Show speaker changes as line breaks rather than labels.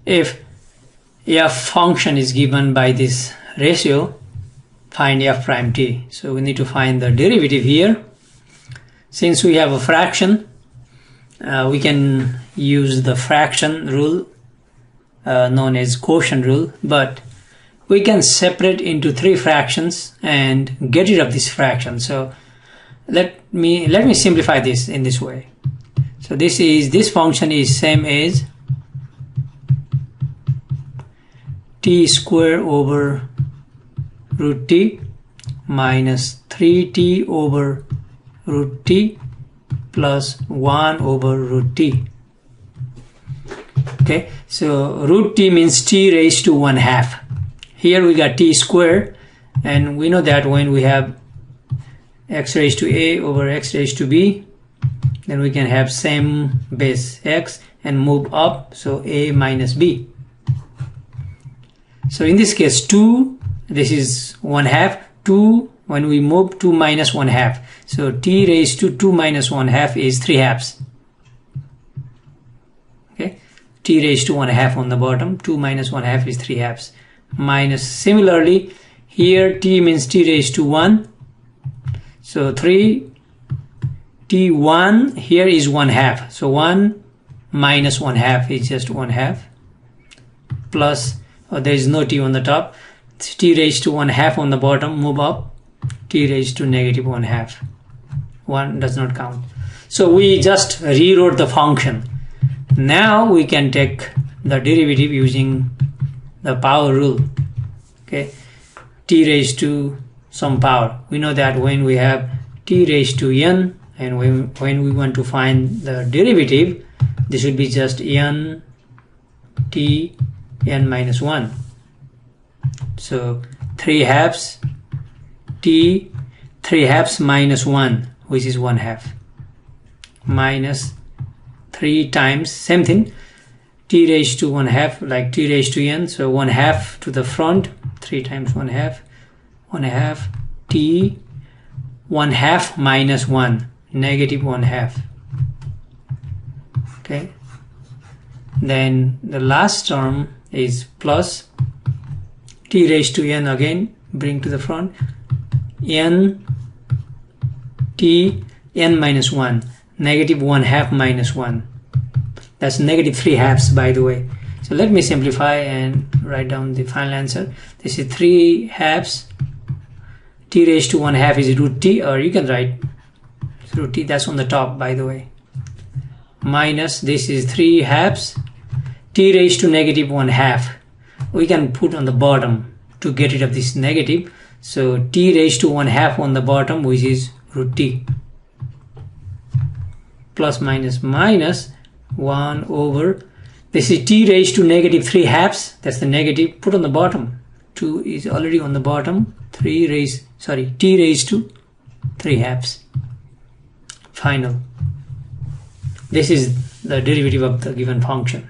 if f function is given by this ratio, find f prime t. So we need to find the derivative here. Since we have a fraction, we can use the fraction rule known as quotient rule, but we can separate into 3 fractions and get rid of this fraction. So let me simplify this in this way. So this function is same as t square over root t minus 3t over root t plus 1 over root t. Okay, so root t means t raised to 1/2. Here we got t square, and we know that when we have x raised to a over x raised to b, then we can have same base x and move up, so a minus b. So in this case 2, this is 1/2, 2, when we move 2 minus 1/2, so t raised to 2 minus 1/2 is 3/2. Okay, t raised to 1/2 on the bottom, 2 minus 1/2 is 3/2. Minus, similarly here t means t raised to 1, so 3 t1 here is 1/2, so 1 minus 1/2 is just 1/2 plus there is no t on the top, t raised to 1/2 on the bottom, move up, t raised to negative 1/2, 1 does not count. So we just rewrote the function. Now we can take the derivative using the power rule. Okay, t raised to some power. We know that when we have t raised to n, and when we want to find the derivative, this would be just n t n minus 1. So 3/2 t 3/2 minus 1, which is 1/2, minus 3 times same thing, t raised to 1/2, like t raised to n, so 1/2 to the front, 3 times 1/2, 1/2 t 1/2 minus 1, negative 1/2. Okay, then the last term is plus t raised to n, again bring to the front, n t n minus 1, negative 1/2 minus 1. That's negative 3/2 by the way. So let me simplify and write down the final answer. This is 3/2, t raised to 1/2 is root t, or you can write root t, that's on the top by the way, minus this is 3/2, t raised to negative 1/2 we can put on the bottom to get rid of this negative, so t raised to 1/2 on the bottom, which is root t, plus minus minus 1 over, this is t raised to negative 3/2, that's the negative, put on the bottom, 2 is already on the bottom, t raised to 3/2, final. This is the derivative of the given function.